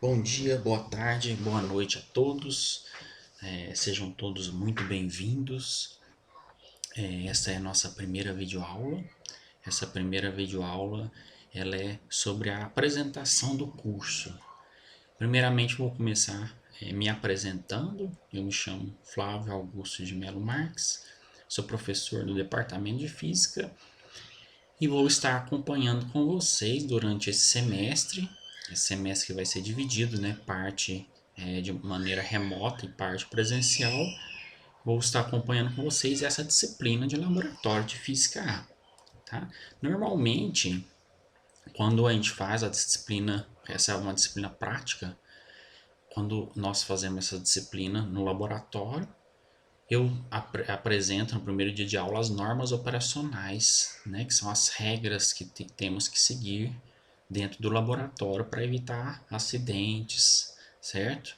Bom dia, boa tarde, boa noite a todos. Sejam todos muito bem-vindos. Essa é a nossa primeira videoaula. Essa primeira videoaula ela é sobre a apresentação do curso. Primeiramente, vou começar me apresentando. Eu me chamo Flávio Augusto de Melo Marques, sou professor do Departamento de Física e vou estar acompanhando com vocês durante esse semestre. Esse semestre que vai ser dividido, né? Parte de maneira remota e parte presencial. Vou estar acompanhando com vocês essa disciplina de laboratório de Física A. Tá? Normalmente, quando a gente faz a disciplina, essa é uma disciplina prática, quando nós fazemos essa disciplina no laboratório, eu apresento no primeiro dia de aula as normas operacionais, né, que são as regras que temos que seguir dentro do laboratório para evitar acidentes, certo?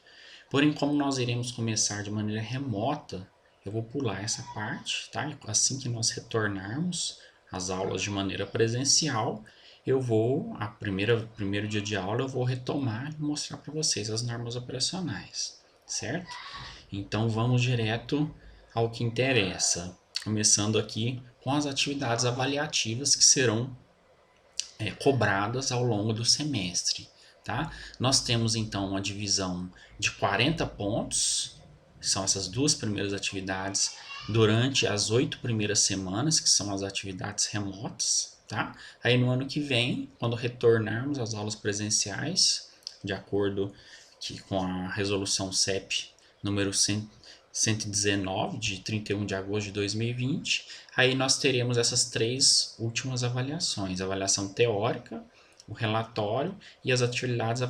Porém, como nós iremos começar de maneira remota, eu vou pular essa parte, tá? Assim que nós retornarmos às aulas de maneira presencial, primeiro dia de aula, eu vou retomar e mostrar para vocês as normas operacionais, certo? Então vamos direto ao que interessa, começando aqui com as atividades avaliativas que serão cobradas ao longo do semestre. Tá? Nós temos então uma divisão de 40 pontos, são essas duas primeiras atividades, durante as 8 primeiras semanas, que são as atividades remotas. Tá? Aí no ano que vem, quando retornarmos às aulas presenciais, de acordo com a resolução CEP número 119, de 31 de agosto de 2020, aí nós teremos essas três últimas avaliações: a avaliação teórica, o relatório e as atividades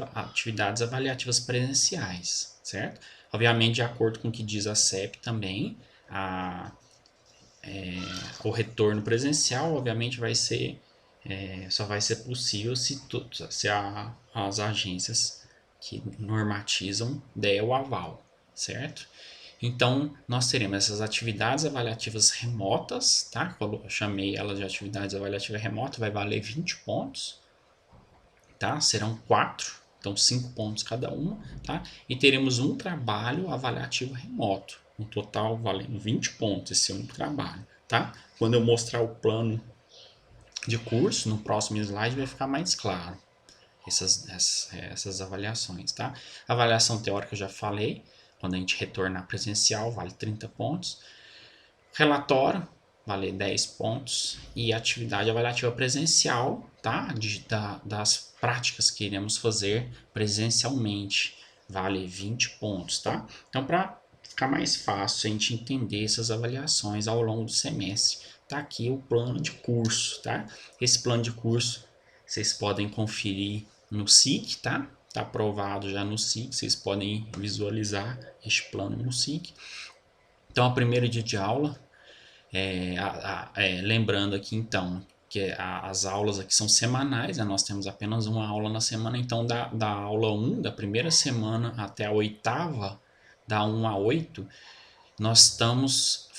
avaliativas presenciais, certo? Obviamente, de acordo com o que diz a CEP também, o retorno presencial, obviamente, só vai ser possível se as agências que normatizam der o aval, certo? Então, nós teremos essas atividades avaliativas remotas, tá? Eu chamei elas de atividades avaliativas remotas, vai valer 20 pontos, tá? Serão 4, então 5 pontos cada uma, tá? E teremos um trabalho avaliativo remoto, no total valendo 20 pontos esse único trabalho, tá? Quando eu mostrar o plano de curso, no próximo slide vai ficar mais claro essas avaliações, tá? Avaliação teórica eu já falei, quando a gente retornar presencial vale 30 pontos. Relatório vale 10 pontos e atividade avaliativa presencial, tá? Das práticas que iremos fazer presencialmente vale 20 pontos, tá? Então, para ficar mais fácil a gente entender essas avaliações ao longo do semestre, tá aqui o plano de curso, tá? Esse plano de curso vocês podem conferir no SIC, tá? Tá aprovado já no SIC, vocês podem visualizar este plano no SIC. Então, a primeiro dia de aula, lembrando aqui então que as aulas aqui são semanais, né? Nós temos apenas uma aula na semana, então da aula 1, da primeira semana até a oitava, da 1 a 8, nós estamos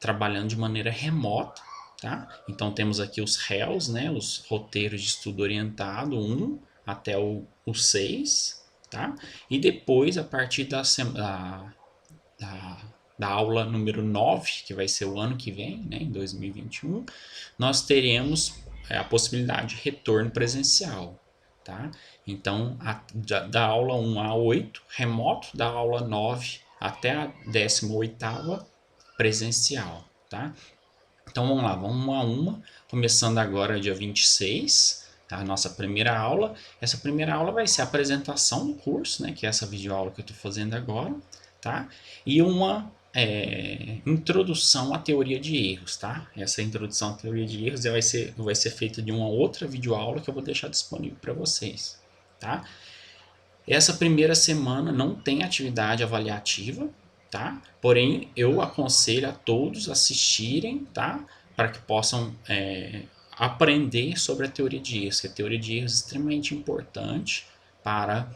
trabalhando de maneira remota, tá? Então temos aqui os REOs, né? Os roteiros de estudo orientado, 1 até o 6, tá? E depois, a partir da, da aula número 9, que vai ser o ano que vem, né, em 2021, nós teremos a possibilidade de retorno presencial. Tá? Então, da aula 1 a 8, remoto, da aula 9 até a 18ª, presencial. Tá? Então, vamos lá, vamos uma a uma, começando agora dia 26, a nossa primeira aula. Essa primeira aula vai ser a apresentação do curso, né, que é essa videoaula que eu estou fazendo agora, tá? E uma introdução à teoria de erros, tá? Essa introdução à teoria de erros vai ser feita de uma outra videoaula que eu vou deixar disponível para vocês, tá? Essa primeira semana não tem atividade avaliativa, tá? Porém, eu aconselho a todos assistirem, tá? Para que possam aprender sobre a teoria de erros, que a teoria de erros é extremamente importante para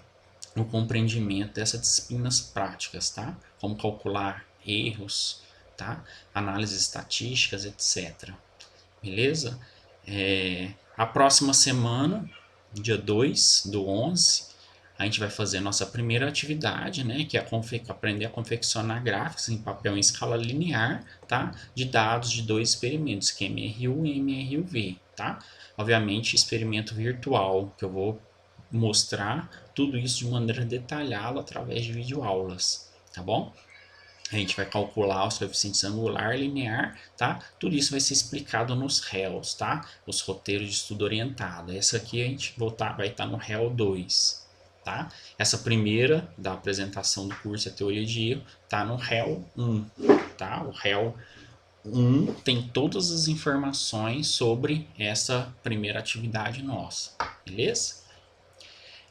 o compreendimento dessas disciplinas práticas, tá? Como calcular erros, tá? Análises estatísticas, etc. Beleza? A próxima semana, dia 2 do 11, a gente vai fazer a nossa primeira atividade, né, que é aprender a confeccionar gráficos em papel em escala linear, tá, de dados de dois experimentos, que é MRU e MRUV, tá? Obviamente, experimento virtual, que eu vou mostrar tudo isso de maneira detalhada através de videoaulas, tá bom? A gente vai calcular os coeficientes angular, linear, tá? Tudo isso vai ser explicado nos réus, tá? Os roteiros de estudo orientado. Essa aqui a gente vai estar no réu 2, tá? Essa primeira da apresentação do curso, a teoria de erro, tá no réu 1, tá? O réu 1 tem todas as informações sobre essa primeira atividade nossa, beleza?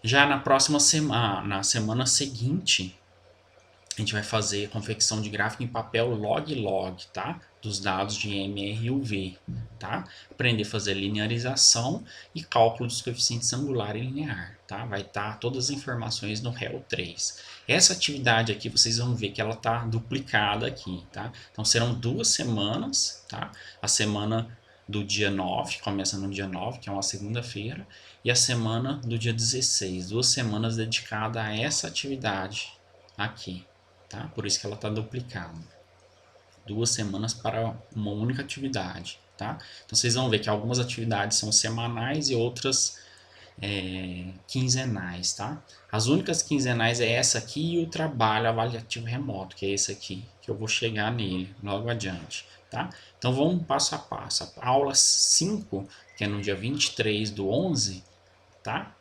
Já na próxima semana, na semana seguinte, a gente vai fazer confecção de gráfico em papel log-log, tá? Dos dados de MRUV, tá? Aprender a fazer linearização e cálculo dos coeficientes angular e linear, tá? Vai estar todas as informações no réu 3. Essa atividade aqui, vocês vão ver que ela está duplicada aqui, tá? Então, serão 2 semanas, tá? A semana do dia 9, começa no dia 9, que é uma segunda-feira, e a semana do dia 16, 2 semanas dedicadas a essa atividade aqui. Tá? Por isso que ela está duplicada. 2 semanas para uma única atividade. Tá? Então vocês vão ver que algumas atividades são semanais e outras quinzenais. Tá? As únicas quinzenais é essa aqui e o trabalho avaliativo remoto, que é esse aqui, que eu vou chegar nele logo adiante. Tá? Então vamos passo a passo. A aula 5, que é no dia 23/11, tá?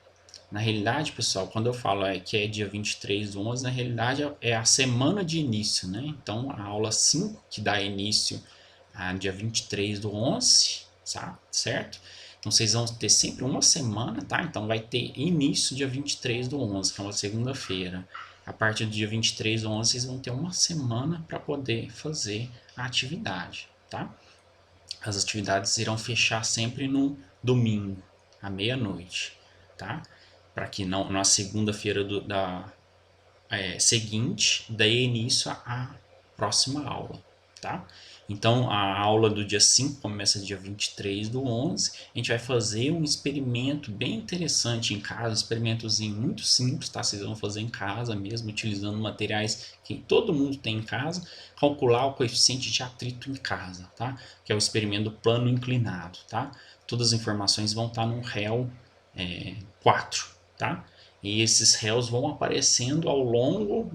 Na realidade, pessoal, quando eu falo que é dia 23/11, na realidade é a semana de início, né? Então, a aula 5, que dá início a dia 23/11, tá? Certo? Então, vocês vão ter sempre uma semana, tá? Então, vai ter início dia 23/11, que é uma segunda-feira. A partir do dia 23/11, vocês vão ter uma semana para poder fazer a atividade, tá? As atividades irão fechar sempre no domingo, à meia-noite, tá? Para que não, na segunda-feira seguinte dê início à próxima aula, tá? Então, a aula do dia 5 começa dia 23/11. A gente vai fazer um experimento bem interessante em casa, um experimentozinho muito simples, tá? Vocês vão fazer em casa mesmo, utilizando materiais que todo mundo tem em casa, calcular o coeficiente de atrito em casa, tá? Que é o experimento do plano inclinado, tá? Todas as informações vão estar no réu 4, tá? E esses réus vão aparecendo ao longo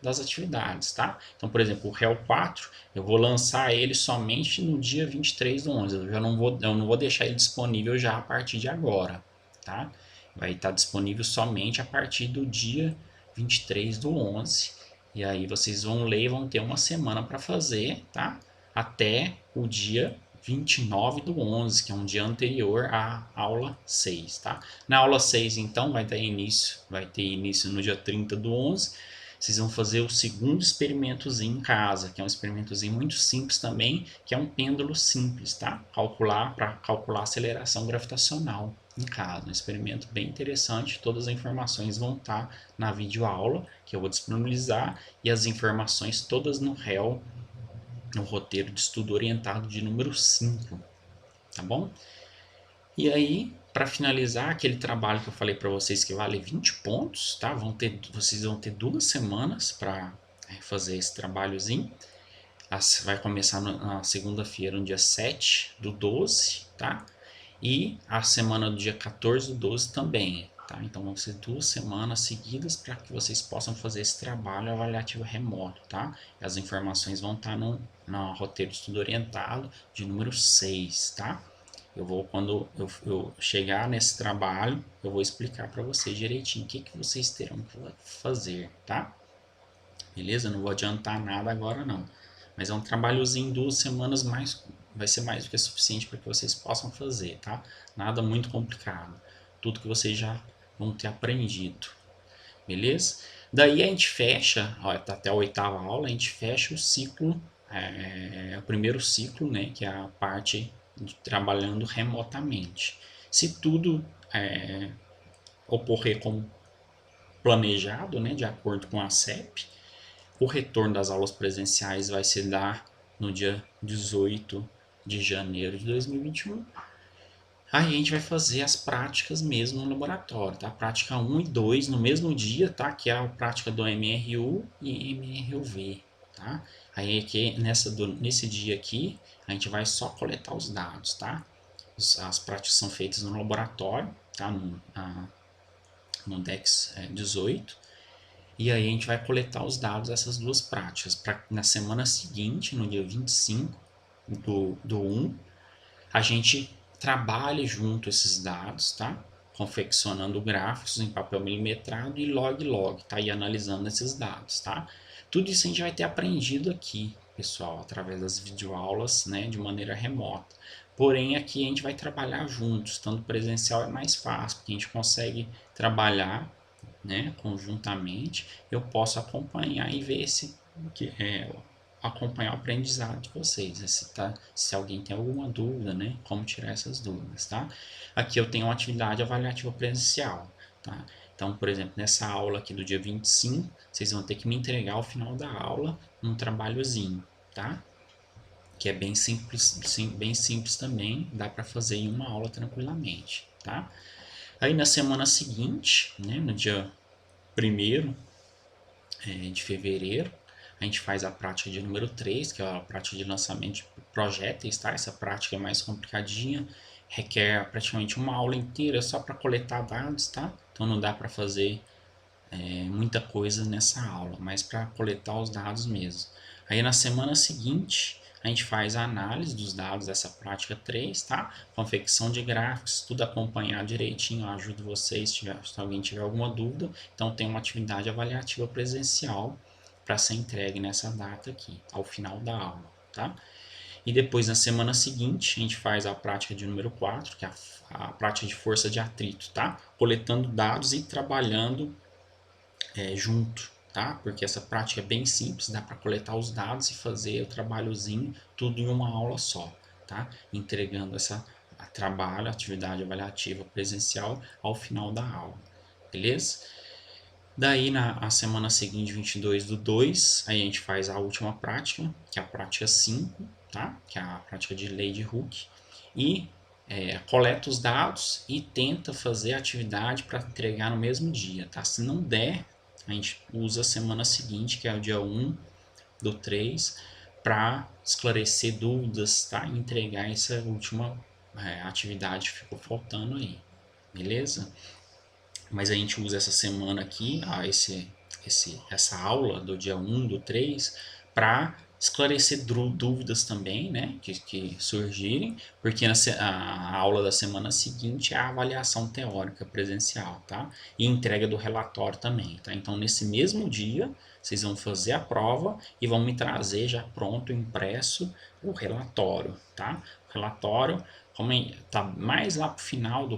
das atividades, tá? Então, por exemplo, o réu 4, eu vou lançar ele somente no dia 23/11. Eu não vou deixar ele disponível já a partir de agora, tá? Vai estar disponível somente a partir do dia 23/11. E aí vocês vão ler e vão ter uma semana para fazer, tá? Até o dia 29/11, que é um dia anterior à aula 6, tá? Na aula 6, então, vai ter início no dia 30/11. Vocês vão fazer o segundo experimentozinho em casa, que é um experimentozinho muito simples também, que é um pêndulo simples, tá? Para calcular a aceleração gravitacional em casa. Um experimento bem interessante. Todas as informações vão estar na videoaula, que eu vou disponibilizar, e as informações todas no réu, no roteiro de estudo orientado de número 5, tá bom? E aí, para finalizar aquele trabalho que eu falei para vocês que vale 20 pontos, tá? Vocês vão ter 2 semanas para fazer esse trabalhozinho. Vai começar na segunda-feira, no dia 7/12, tá? E a semana do dia 14/12 também, tá? Então vão ser 2 semanas seguidas para que vocês possam fazer esse trabalho avaliativo remoto, tá? As informações vão estar no roteiro de estudo orientado de número 6, tá? Quando eu chegar nesse trabalho, eu vou explicar para vocês direitinho o que vocês terão que fazer, tá? Beleza? Não vou adiantar nada agora não. Mas é um trabalhozinho, 2 semanas vai ser mais do que suficiente para que vocês possam fazer, tá? Nada muito complicado. Tudo que vocês já vão ter aprendido. Beleza? Daí a gente fecha, ó, até a 8ª aula, a gente fecha o ciclo, o primeiro ciclo, né? Que é a parte de trabalhando remotamente. Se tudo ocorrer como planejado, né? De acordo com a CEP, o retorno das aulas presenciais vai se dar no dia 18 de janeiro de 2021. Aí a gente vai fazer as práticas mesmo no laboratório, tá? Prática 1 e 2 no mesmo dia, tá? Que é a prática do MRU e MRUV, tá? Aí aqui, nesse dia aqui, a gente vai só coletar os dados, tá? As práticas são feitas no laboratório, tá? No DEX 18. E aí a gente vai coletar os dados dessas duas práticas. Na semana seguinte, no dia 25 do 1, a gente trabalha junto esses dados, tá? Confeccionando gráficos em papel milimetrado e log, tá? E analisando esses dados, tá? Tudo isso a gente vai ter aprendido aqui, pessoal, através das videoaulas, né? De maneira remota. Porém, aqui a gente vai trabalhar juntos, estando presencial é mais fácil, porque a gente consegue trabalhar, né, conjuntamente. Eu posso acompanhar e ver acompanhar o aprendizado de vocês, né? Se alguém tem alguma dúvida, né, como tirar essas dúvidas, tá? Aqui eu tenho uma atividade avaliativa presencial, tá? Então, por exemplo, nessa aula aqui do dia 25, vocês vão ter que me entregar ao final da aula um trabalhozinho, tá? Que é bem simples também, dá para fazer em uma aula tranquilamente, tá? Aí na semana seguinte, né, no dia 1º de fevereiro, a gente faz a prática de número 3, que é a prática de lançamento de projéteis, tá? Essa prática é mais complicadinha, requer praticamente uma aula inteira só para coletar dados, tá? Então não dá para fazer muita coisa nessa aula, mas para coletar os dados mesmo. Aí na semana seguinte, a gente faz a análise dos dados dessa prática 3, tá? Confecção de gráficos, tudo acompanhado direitinho, eu ajudo vocês se alguém tiver alguma dúvida. Então tem uma atividade avaliativa presencial para ser entregue nessa data aqui, ao final da aula, tá? E depois, na semana seguinte, a gente faz a prática de número 4, que é a prática de força de atrito, tá? Coletando dados e trabalhando junto, tá? Porque essa prática é bem simples, dá para coletar os dados e fazer o trabalhozinho tudo em uma aula só, tá? Entregando trabalho, atividade avaliativa presencial ao final da aula, beleza? Daí na semana seguinte, 22 do 2, aí a gente faz a última prática, que é a prática 5, tá? Que é a prática de lei de Hooke, e coleta os dados e tenta fazer a atividade para entregar no mesmo dia, tá? Se não der, a gente usa a semana seguinte, que é o dia 1 do 3, para esclarecer dúvidas, tá? E entregar essa última atividade que ficou faltando aí, beleza? Mas a gente usa essa semana aqui, essa aula do dia 1 do 3, para esclarecer dúvidas também, né, que surgirem, porque a aula da semana seguinte é a avaliação teórica presencial, tá? E entrega do relatório também, tá? Então, nesse mesmo dia, vocês vão fazer a prova e vão me trazer já pronto, impresso, o relatório, tá? O relatório, como está mais lá para o final do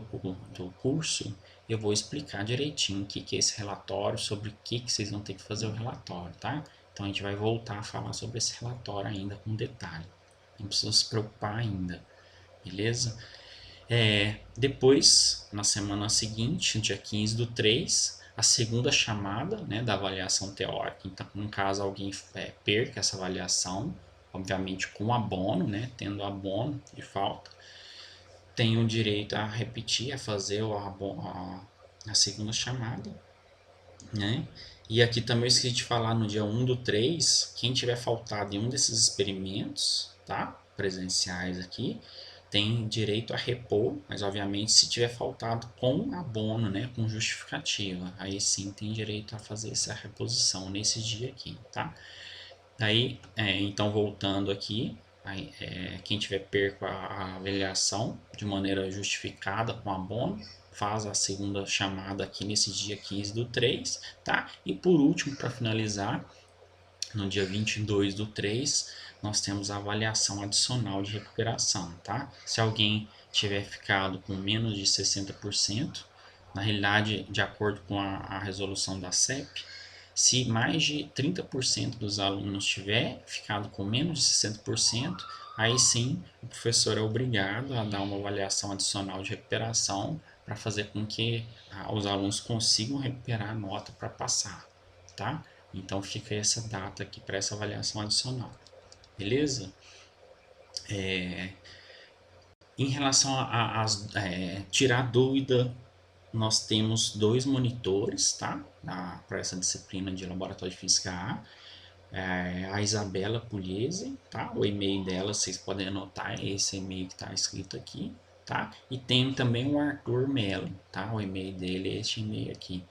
curso, eu vou explicar direitinho o que é esse relatório, sobre o que vocês vão ter que fazer o relatório, tá? Então a gente vai voltar a falar sobre esse relatório ainda com detalhe. Não precisa se preocupar ainda, beleza? Depois, na semana seguinte, dia 15 do 3, a segunda chamada, né, da avaliação teórica. Então, no caso, alguém perca essa avaliação, obviamente com abono, né, tendo abono de falta, tem o direito a repetir, a fazer a segunda chamada, né? E aqui também eu esqueci de falar no dia 1 do 3, quem tiver faltado em um desses experimentos, tá? Presenciais aqui, tem direito a repor, mas obviamente se tiver faltado com abono, né? Com justificativa, aí sim tem direito a fazer essa reposição nesse dia aqui, tá? Aí, então voltando aqui, aí, quem tiver perco a avaliação de maneira justificada com abono, faz a segunda chamada aqui nesse dia 15 do 3, tá? E por último, para finalizar, no dia 22 do 3, nós temos a avaliação adicional de recuperação, tá? Se alguém tiver ficado com menos de 60%, na realidade, de acordo com a resolução da CEP, se mais de 30% dos alunos tiver ficado com menos de 60%, aí sim o professor é obrigado a dar uma avaliação adicional de recuperação para fazer com que os alunos consigam recuperar a nota para passar, tá? Então fica essa data aqui para essa avaliação adicional, beleza? Em relação a tirar dúvida, nós temos 2 monitores, tá? Para essa disciplina de Laboratório de Física A. A Isabela Pugliese, tá? O e-mail dela, vocês podem anotar, é esse e-mail que está escrito aqui, tá? E tem também o Arthur Mello, tá? O e-mail dele é este e-mail aqui.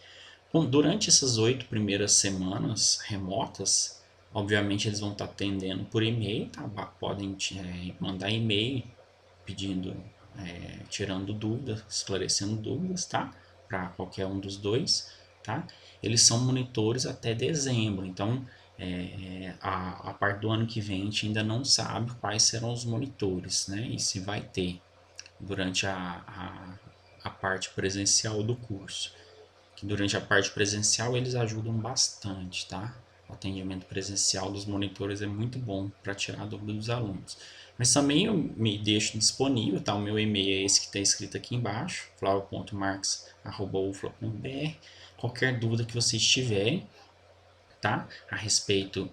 Bom, durante essas 8 primeiras semanas remotas, obviamente eles vão estar atendendo por e-mail, tá? Podem mandar e-mail pedindo, tirando dúvidas, esclarecendo dúvidas, tá? Para qualquer um dos dois, tá? Eles são monitores até dezembro, então a parte do ano que vem a gente ainda não sabe quais serão os monitores, né? E se vai ter durante a parte presencial do curso. Que durante a parte presencial eles ajudam bastante, tá? O atendimento presencial dos monitores é muito bom para tirar a dúvida dos alunos. Mas também eu me deixo disponível, tá? O meu e-mail é esse que está escrito aqui embaixo, flavio.marques@ufla.br. Qualquer dúvida que vocês tiverem, tá? A respeito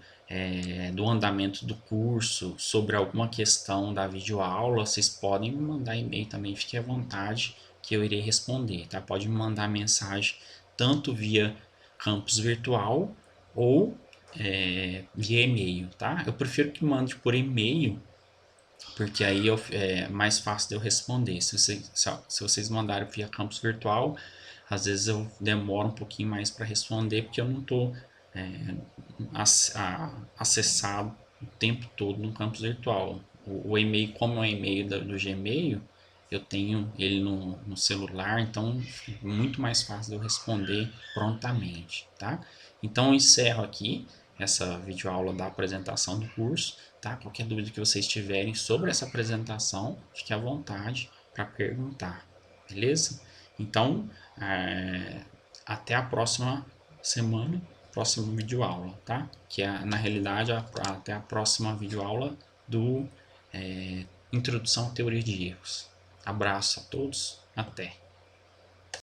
do andamento do curso, sobre alguma questão da videoaula, vocês podem me mandar e-mail também, fique à vontade que eu irei responder, tá? Pode me mandar mensagem tanto via campus virtual ou via e-mail, tá? Eu prefiro que mande por e-mail, porque aí é mais fácil de eu responder. Se vocês mandarem via campus virtual, às vezes eu demoro um pouquinho mais para responder, porque eu não estou acessado o tempo todo no campus virtual. O e-mail, como é o e-mail do Gmail, eu tenho ele no celular, então é muito mais fácil de eu responder prontamente, tá? Então eu encerro aqui essa videoaula da apresentação do curso, tá? Qualquer dúvida que vocês tiverem sobre essa apresentação, fique à vontade para perguntar, beleza? Então, até a próxima semana, próxima videoaula, tá? Que é, na realidade, até a próxima videoaula do Introdução à Teoria de Erros. Abraço a todos, até!